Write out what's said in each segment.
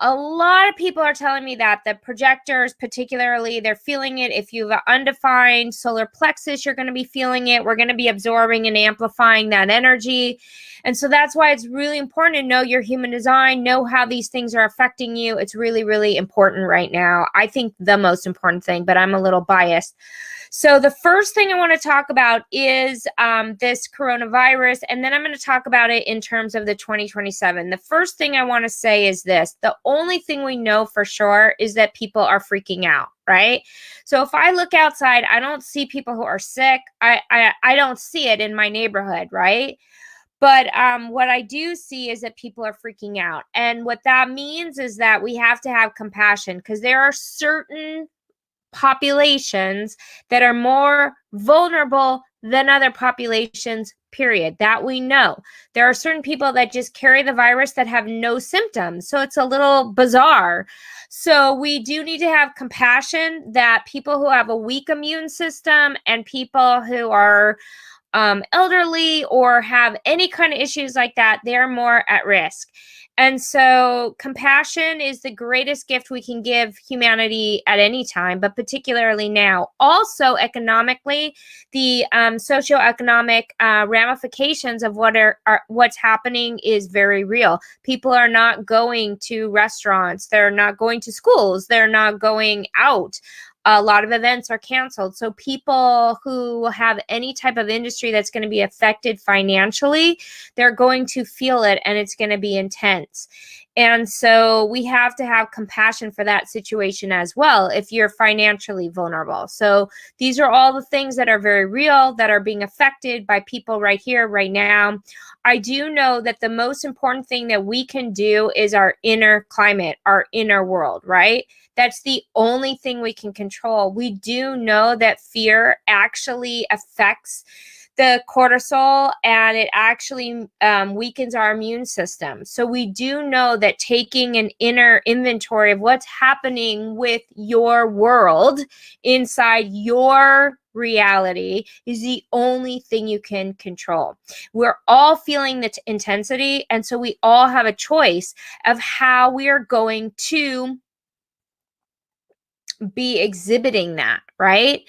A lot of people are telling me that the projectors, particularly, they're feeling it. If you have an undefined solar plexus, you're going to be feeling it. We're going to be absorbing and amplifying that energy. And so that's why it's really important to know your human design, know how these things are affecting you. It's really, really important right now. I think the most important thing, but I'm a little biased. So the first thing I want to talk about is this coronavirus, and then I'm going to talk about it in terms of the 2027. The first thing I want to say is this. The only thing we know for sure is that people are freaking out, right? So if I look outside, I don't see people who are sick. I don't see it in my neighborhood, right? But what I do see is that people are freaking out. And what that means is that we have to have compassion, because there are certain populations that are more vulnerable than other populations, period. That we know. There are certain people that just carry the virus that have no symptoms. So it's a little bizarre. So we do need to have compassion that people who have a weak immune system and people who are elderly or have any kind of issues like that, they're more at risk. And so compassion is the greatest gift we can give humanity at any time, but particularly now. Also, economically, the socioeconomic ramifications of what's happening is very real. People are not going to restaurants. They're not going to schools. They're not going out. A lot of events are canceled. So people who have any type of industry that's going to be affected financially, they're going to feel it, and it's going to be intense. And so we have to have compassion for that situation as well if you're financially vulnerable. So these are all the things that are very real, that are being affected by people right here, right now. I do know that the most important thing that we can do is our inner climate, our inner world, right? That's the only thing we can control. We do know that fear actually affects the cortisol, and it actually weakens our immune system. So we do know that taking an inner inventory of what's happening with your world inside your reality is the only thing you can control. We're all feeling the intensity, and so we all have a choice of how we are going to be exhibiting that, right?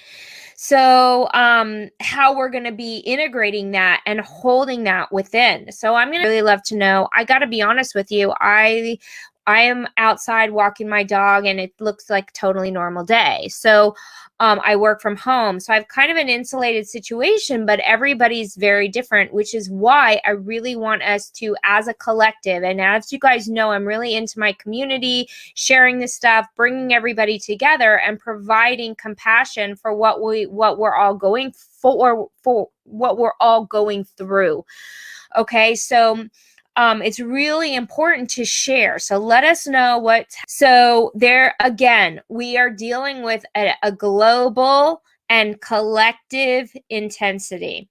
So how we're going to be integrating that and holding that within. So I'm going to really love to know. I got to be honest with you. I am outside walking my dog, and it looks like a totally normal day. So I work from home. So I have kind of an insulated situation, but everybody's very different, which is why I really want us to, as a collective, and as you guys know, I'm really into my community, sharing this stuff, bringing everybody together and providing compassion for what we're all going for what we're all going through. Okay, so it's really important to share. So let us know so there again, we are dealing with a global and collective intensity.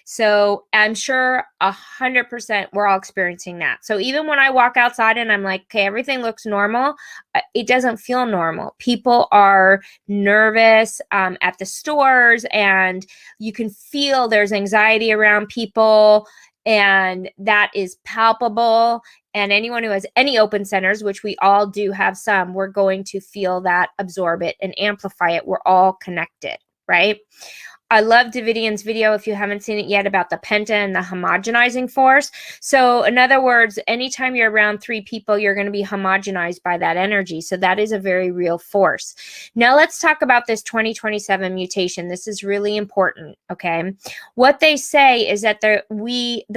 So I'm sure 100% we're all experiencing that. So even when I walk outside and I'm like, okay, everything looks normal, it doesn't feel normal. People are nervous at the stores, and you can feel there's anxiety around people. And that is palpable. And anyone who has any open centers, which we all do have some, we're going to feel that, absorb it, and amplify it. We're all connected, right? I love Davidian's video, if you haven't seen it yet, about the penta and the homogenizing force. So in other words, anytime you're around three people, you're going to be homogenized by that energy. So that is a very real force. Now let's talk about this 2027 mutation. This is really important, okay? What they say is that the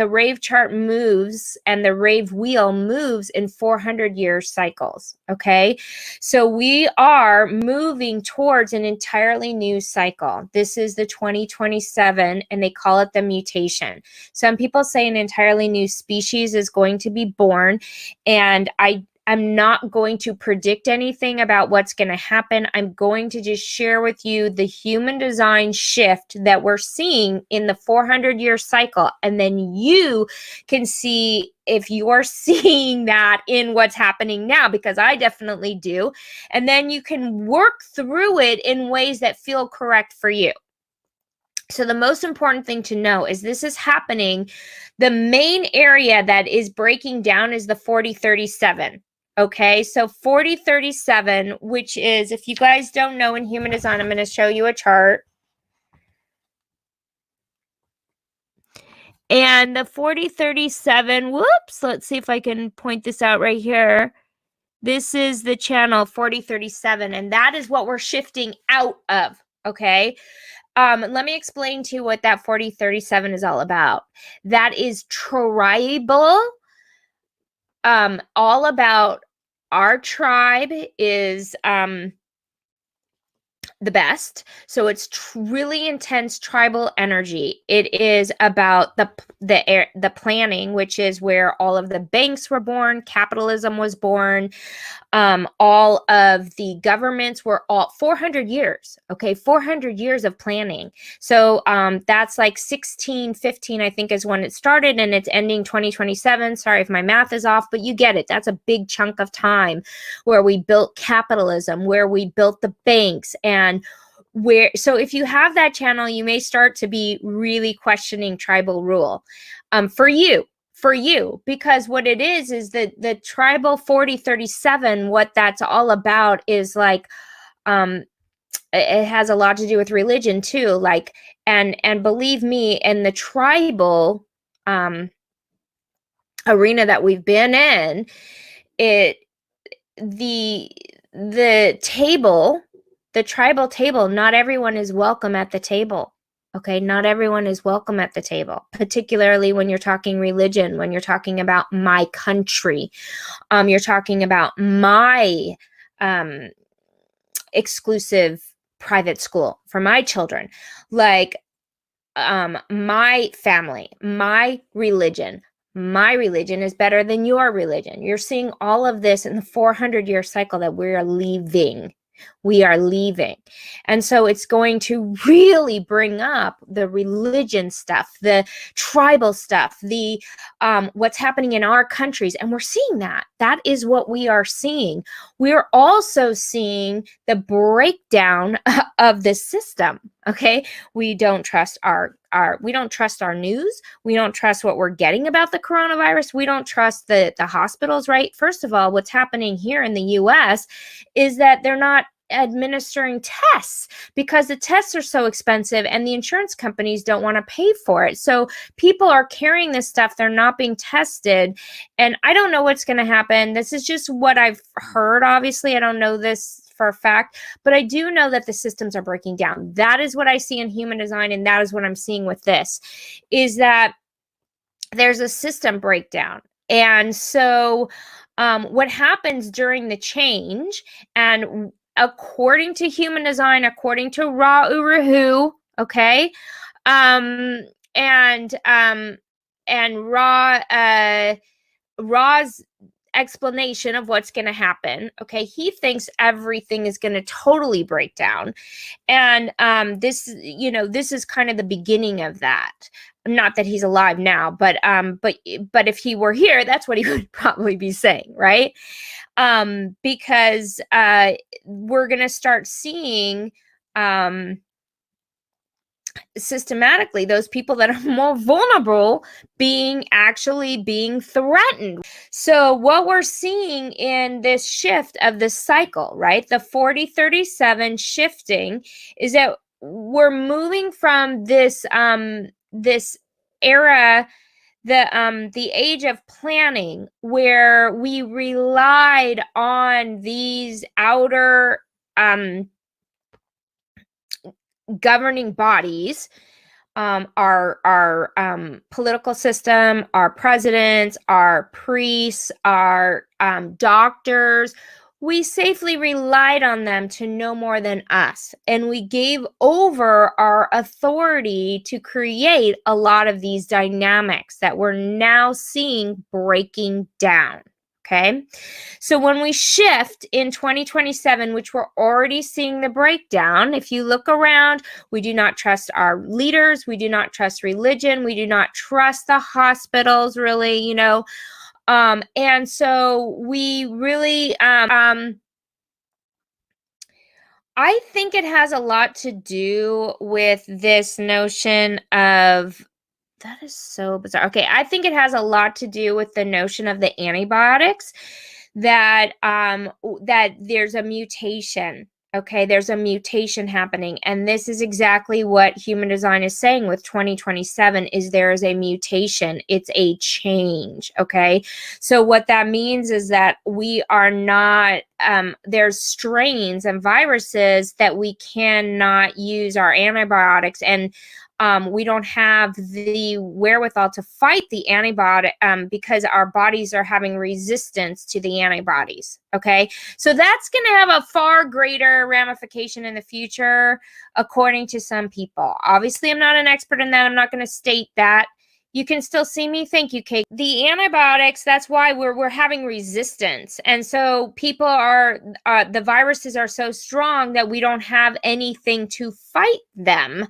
rave chart moves, and the rave wheel moves in 400-year cycles, okay? So we are moving towards an entirely new cycle. This is the 2027, and they call it the mutation. Some people say an entirely new species is going to be born, and I'm not going to predict anything about what's going to happen. I'm going to just share with you the human design shift that we're seeing in the 400-year cycle, and then you can see if you're seeing that in what's happening now, because I definitely do. And then you can work through it in ways that feel correct for you. So the most important thing to know is this is happening. The main area that is breaking down is the 4037. Okay, so 4037, which is, if you guys don't know in human design, I'm going to show you a chart. And the 4037, whoops, let's see if I can point this out right here. This is the channel 4037, and that is what we're shifting out of, okay? Let me explain to you what that 4037 is all about. That is tribal, all about our tribe is the best. So it's really intense tribal energy. It is about the planning, which is where all of the banks were born, capitalism was born, all of the governments were all 400 years. Okay, 400 years of planning. So that's like 1615, I think, is when it started, and it's ending 2027. Sorry if my math is off, but you get it. That's a big chunk of time where we built capitalism, where we built the banks, and where, so if you have that channel, you may start to be really questioning tribal rule for you, because what it is that the tribal 4037, what that's all about is like, it has a lot to do with religion too, like, and believe me, in the tribal arena that we've been in, the table, the tribal table, not everyone is welcome at the table. Okay, not everyone is welcome at the table, particularly when you're talking religion, when you're talking about my country, you're talking about my exclusive private school for my children, like my family, my religion. My religion is better than your religion. You're seeing all of this in the 400-year cycle that we are leaving. We are leaving. And so it's going to really bring up the religion stuff, the tribal stuff, the what's happening in our countries. And we're seeing that. That is what we are seeing. We're also seeing the breakdown of the system. Okay. We don't trust our we don't trust our news. We don't trust what we're getting about the coronavirus. We don't trust the hospitals, right? First of all, what's happening here in the US is that they're not administering tests because the tests are so expensive and the insurance companies don't want to pay for it. So people are carrying this stuff. They're not being tested. And I don't know what's going to happen. This is just what I've heard. Obviously, I don't know this for a fact, but I do know that the systems are breaking down. That is what I see in human design. And that is what I'm seeing with this, is that there's a system breakdown. And so what happens during the change, and according to human design, according to Ra Urahu, okay, and Ra's explanation of what's going to happen, okay, he thinks everything is going to totally break down. And this is kind of the beginning of that. Not that he's alive now, but if he were here, that's what he would probably be saying, right? Because we're going to start seeing systematically those people that are more vulnerable actually being threatened. So what we're seeing in this shift of this cycle, right, the 4037 shifting, is that we're moving from this this era, the age of planning, where we relied on these outer governing bodies, our political system, our presidents, our priests, our doctors. We safely relied on them to know more than us, and we gave over our authority to create a lot of these dynamics that we're now seeing breaking down. Okay, so when we shift in 2027, which we're already seeing the breakdown, if you look around, we do not trust our leaders, we do not trust religion, we do not trust the hospitals, really, and so we really, I think it has a lot to do with this notion of, that is so bizarre. Okay, I think it has a lot to do with the notion of the antibiotics. that that there's a mutation. Okay, there's a mutation happening, and this is exactly what human design is saying with 2027 is there is a mutation. It's a change. Okay, so what that means is that we are not there's strains and viruses that we cannot use our antibiotics, and we don't have the wherewithal to fight the antibiotic because our bodies are having resistance to the antibodies. Okay, so that's going to have a far greater ramification in the future, according to some people. Obviously, I'm not an expert in that. I'm not going to state that. You can still see me. Thank you, Kate. The antibiotics, that's why we're having resistance. And so people are, the viruses are so strong that we don't have anything to fight them.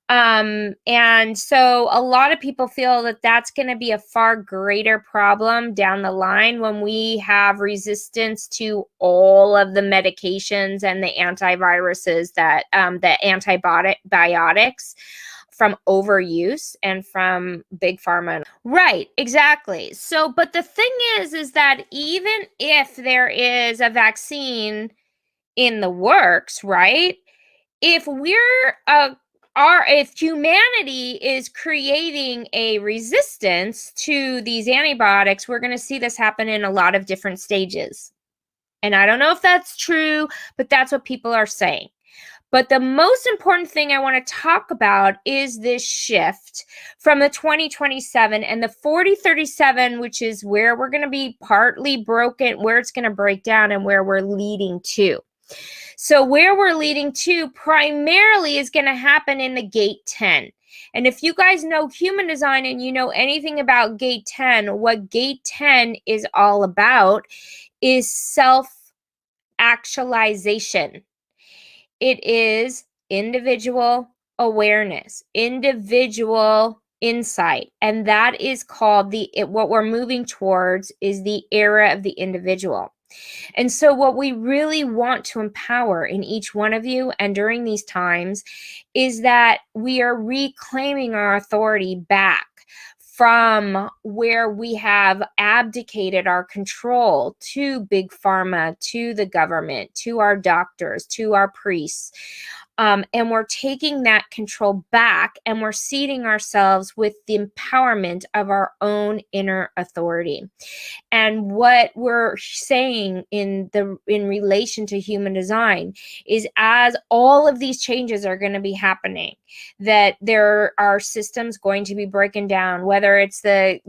And so a lot of people feel that that's going to be a far greater problem down the line when we have resistance to all of the medications and the antiviruses that the antibiotics from overuse and from big pharma. Right, exactly. So, but the thing is that even if there is a vaccine in the works, right? If we're if humanity is creating a resistance to these antibiotics, we're going to see this happen in a lot of different stages. And I don't know if that's true, but that's what people are saying. But the most important thing I want to talk about is this shift from the 2027 and the 4037, which is where we're going to be partly broken, where it's going to break down and where we're leading to. So where we're leading to primarily is going to happen in the gate 10. And if you guys know human design and you know anything about gate 10, what gate 10 is all about is self-actualization. It is individual awareness, individual insight. And that is called what we're moving towards is the era of the individual. And so what we really want to empower in each one of you and during these times is that we are reclaiming our authority back from where we have abdicated our control to big pharma, to the government, to our doctors, to our priests. And we're taking that control back and we're seating ourselves with the empowerment of our own inner authority. And what we're saying in relation to human design is as all of these changes are going to be happening, that there are systems going to be breaking down, whether it's the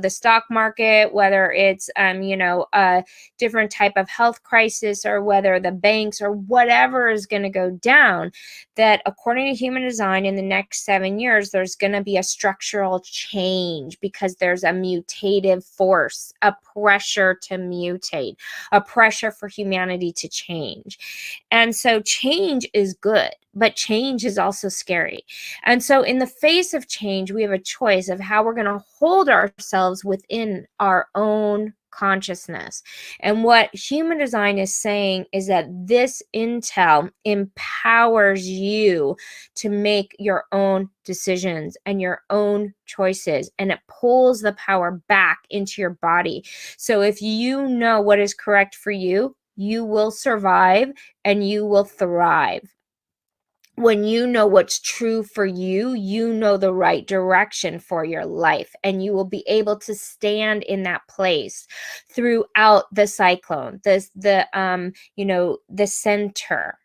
stock market, whether it's a different type of health crisis, or whether the banks or whatever is going to go down, that according to human design in the next 7 years, there's going to be a structural change because there's a mutative force, a pressure to mutate, a pressure for humanity to change. And so change is good, but change is also scary. And so in the face of change, we have a choice of how we're going to hold ourselves within our own consciousness. And what human design is saying is that this intel empowers you to make your own decisions and your own choices, and it pulls the power back into your body. So if you know what is correct for you, you will survive and you will thrive. When you know what's true for you, you know the right direction for your life, and you will be able to stand in that place throughout the cyclone, the center,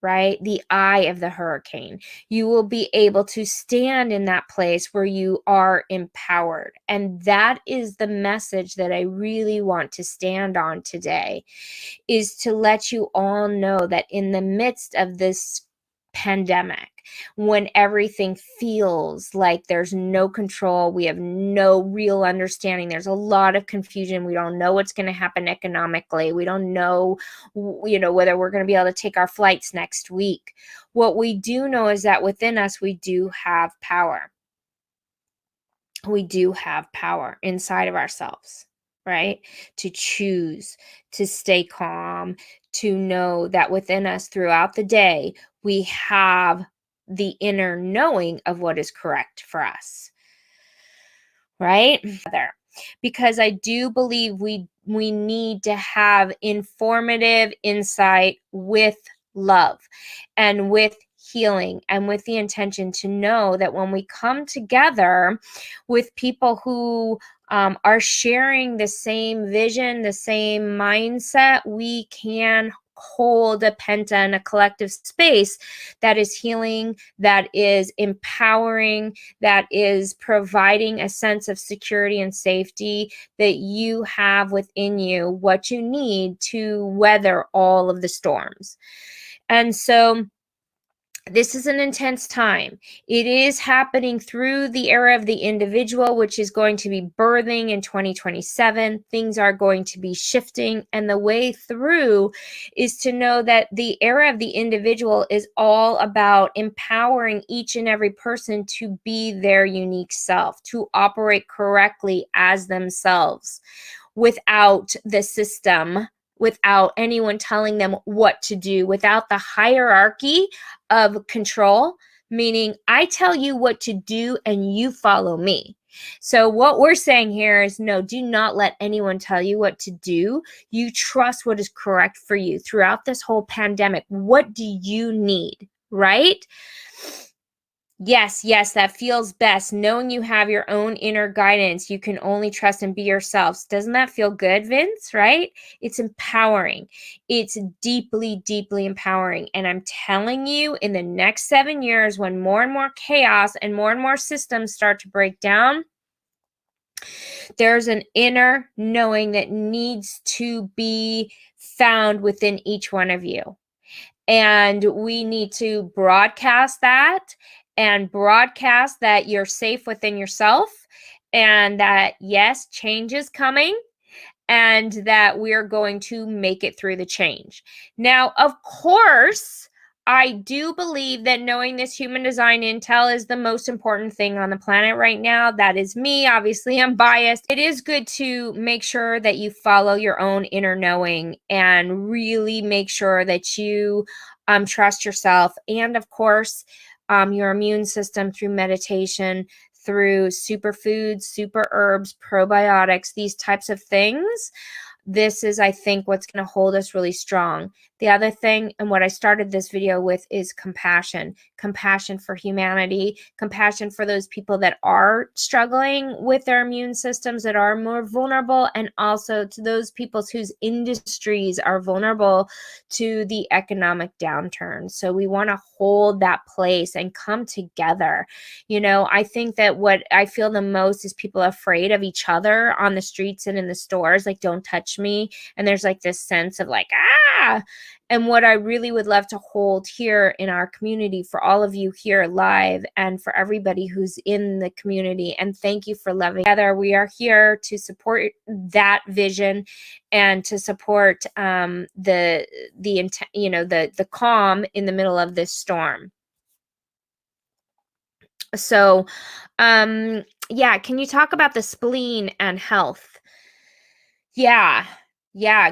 right? The eye of the hurricane. You will be able to stand in that place where you are empowered. And that is the message that I really want to stand on today, is to let you all know that in the midst of this pandemic, when everything feels like there's no control, we have no real understanding, there's a lot of confusion, we don't know what's going to happen economically, we don't know whether we're going to be able to take our flights next week. What we do know is that within us we do have power. We do have power inside of ourselves, right? To choose to stay calm, to know that within us throughout the day, we have the inner knowing of what is correct for us, right? Because I do believe we we need to have informative insight with love and with healing and with the intention to know that when we come together with people who are sharing the same vision, the same mindset, we can hold a penta and a collective space that is healing, that is empowering, that is providing a sense of security and safety, that you have within you what you need to weather all of the storms. And so this is an intense time. It is happening through the era of the individual, which is going to be birthing in 2027. Things are going to be shifting. And the way through is to know that the era of the individual is all about empowering each and every person to be their unique self, to operate correctly as themselves without the system, without anyone telling them what to do, without the hierarchy of control, meaning I tell you what to do and you follow me. So what we're saying here is no, do not let anyone tell you what to do. You trust what is correct for you throughout this whole pandemic. What do you need, right? Yes, that feels best. Knowing you have your own inner guidance, you can only trust and be yourselves. Doesn't that feel good, Vince, right? It's empowering. It's deeply, deeply empowering. And I'm telling you, in the next 7 years, when more and more chaos and more systems start to break down, there's an inner knowing that needs to be found within each one of you. And we need to broadcast that and broadcast that you're safe within yourself and that, yes, change is coming and that we're going to make it through the change. Now, of course, I do believe that knowing this human design intel is the most important thing on the planet right now. That is me. Obviously, I'm biased. It is good to make sure that you follow your own inner knowing and really make sure that you trust yourself. And of course, your immune system through meditation, through superfoods, super herbs, probiotics, these types of things. This is, I think, what's going to hold us really strong. The other thing, and what I started this video with, is compassion. Compassion for humanity, compassion for those people that are struggling with their immune systems, that are more vulnerable, and also to those people whose industries are vulnerable to the economic downturn. So we want to hold that place and come together. You know, I think that what I feel the most is people afraid of each other on the streets and in the stores, like, don't touch me. And there's like this sense of like, ah. And what I really would love to hold here in our community for all of you here live and for everybody who's in the community, and thank you for loving together. We are here to support that vision and to support the calm in the middle of this storm. So yeah, can you talk about the spleen and health? Yeah,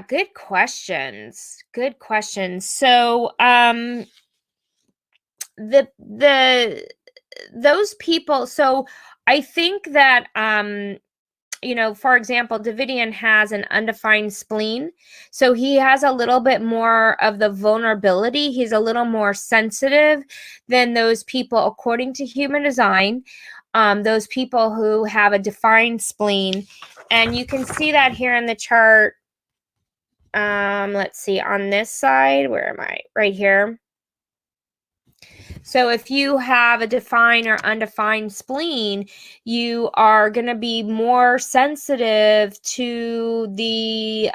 good questions. Good questions. So those people, so I think that for example, Davidian has an undefined spleen, so he has a little bit more of the vulnerability. He's a little more sensitive than those people, according to human design, those people who have a defined spleen. And you can see that here in the chart. Let's see, on this side, where am I? Right here. So if you have a defined or undefined spleen, you are going to be more sensitive to the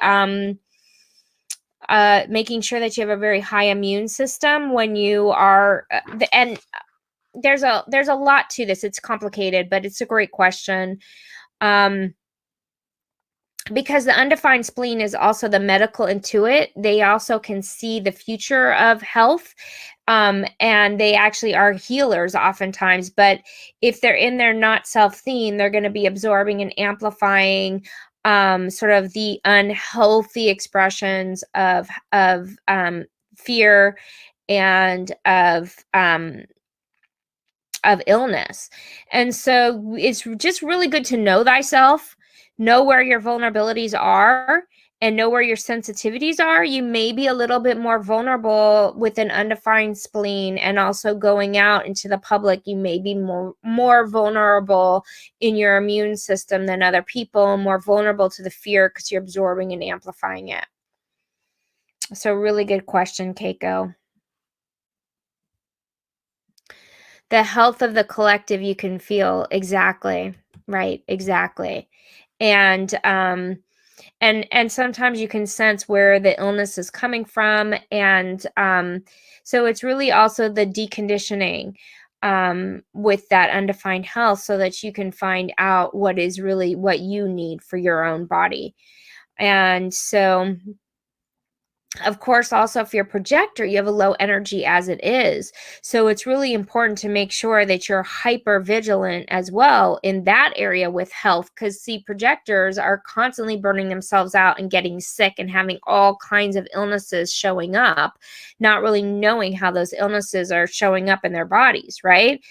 making sure that you have a very high immune system when you are and there's a lot to this. It's complicated, but it's a great question. Because the undefined spleen is also the medical intuit. They also can see the future of health. And they actually are healers oftentimes. But if they're in their not self theme, they're going to be absorbing and amplifying sort of the unhealthy expressions of fear and of illness. And so it's just really good to know thyself, know where your vulnerabilities are, and know where your sensitivities are, you may be a little bit more vulnerable with an undefined spleen. And also going out into the public, you may be more vulnerable in your immune system than other people, more vulnerable to the fear because you're absorbing and amplifying it. So really good question, Keiko. The health of the collective you can feel. Exactly. Right. Exactly. And sometimes you can sense where the illness is coming from. And so it's really also the deconditioning with that undefined health, so that you can find out what is really what you need for your own body. And so, of course, also if you're a projector, you have a low energy as it is. So it's really important to make sure that you're hyper vigilant as well in that area with health. Because see, projectors are constantly burning themselves out and getting sick and having all kinds of illnesses showing up, not really knowing how those illnesses are showing up in their bodies, right?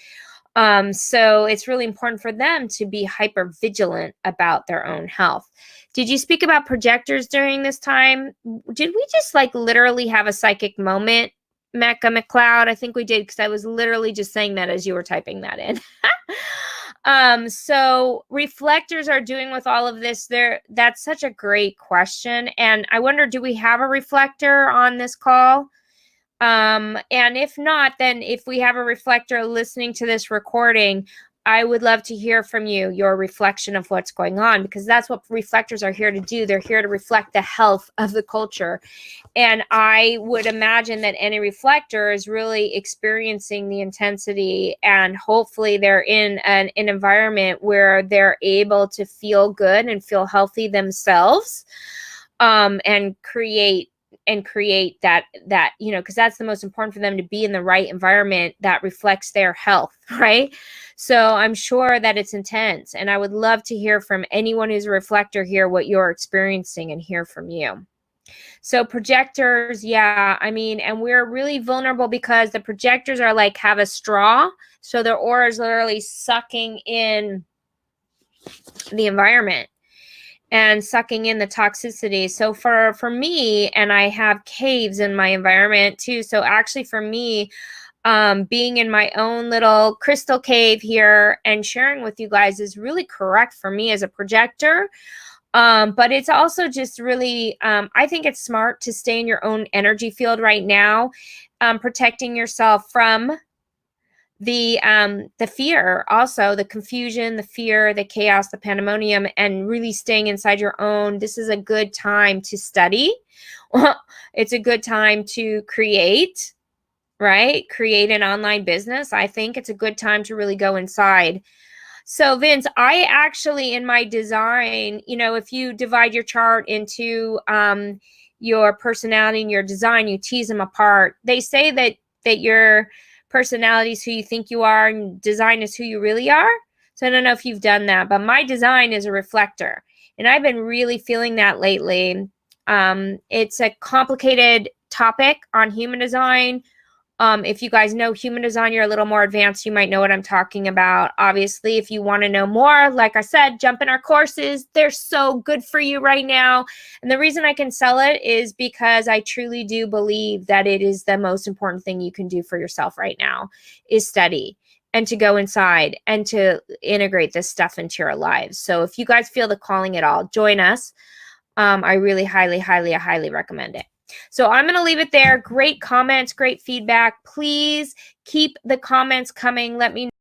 So it's really important for them to be hyper vigilant about their own health. Did you speak about projectors during this time? Did we just like literally have a psychic moment, Mecca McLeod? I think we did, because I was literally just saying that as you were typing that in. So reflectors are doing with all of this there. That's such a great question. And I wonder, do we have a reflector on this call? And if not, then if we have a reflector listening to this recording, I would love to hear from you, your reflection of what's going on, because that's what reflectors are here to do. They're here to reflect the health of the culture. And I would imagine that any reflector is really experiencing the intensity, and hopefully they're in an environment where they're able to feel good and feel healthy themselves, and create that because that's the most important for them, to be in the right environment that reflects their health, right? So I'm sure that it's intense, and I would love to hear from anyone who's a reflector here what you're experiencing, and hear from you. So projectors, yeah, I mean, and we're really vulnerable because the projectors are like have a straw, so their aura is literally sucking in the environment and sucking in the toxicity. So for me, and I have caves in my environment too. So actually for me, being in my own little crystal cave here and sharing with you guys is really correct for me as a projector. But it's also just really, I think it's smart to stay in your own energy field right now, protecting yourself from the fear, also the confusion, the fear, the chaos, the pandemonium, and really staying inside your own. This is a good time to study. It's a good time to create, right? Create an online business. I think it's a good time to really go inside. So Vince, I actually, in my design, if you divide your chart into your personality and your design, you tease them apart. They say that your personality is who you think you are, and design is who you really are. So I don't know if you've done that, but my design is a reflector, and I've been really feeling that lately. It's a complicated topic on human design. If you guys know human design, you're a little more advanced, you might know what I'm talking about. Obviously, if you want to know more, like I said, jump in our courses. They're so good for you right now. And the reason I can sell it is because I truly do believe that it is the most important thing you can do for yourself right now, is study and to go inside and to integrate this stuff into your lives. So if you guys feel the calling at all, join us. I really highly recommend it. So I'm going to leave it there. Great comments, great feedback. Please keep the comments coming. Let me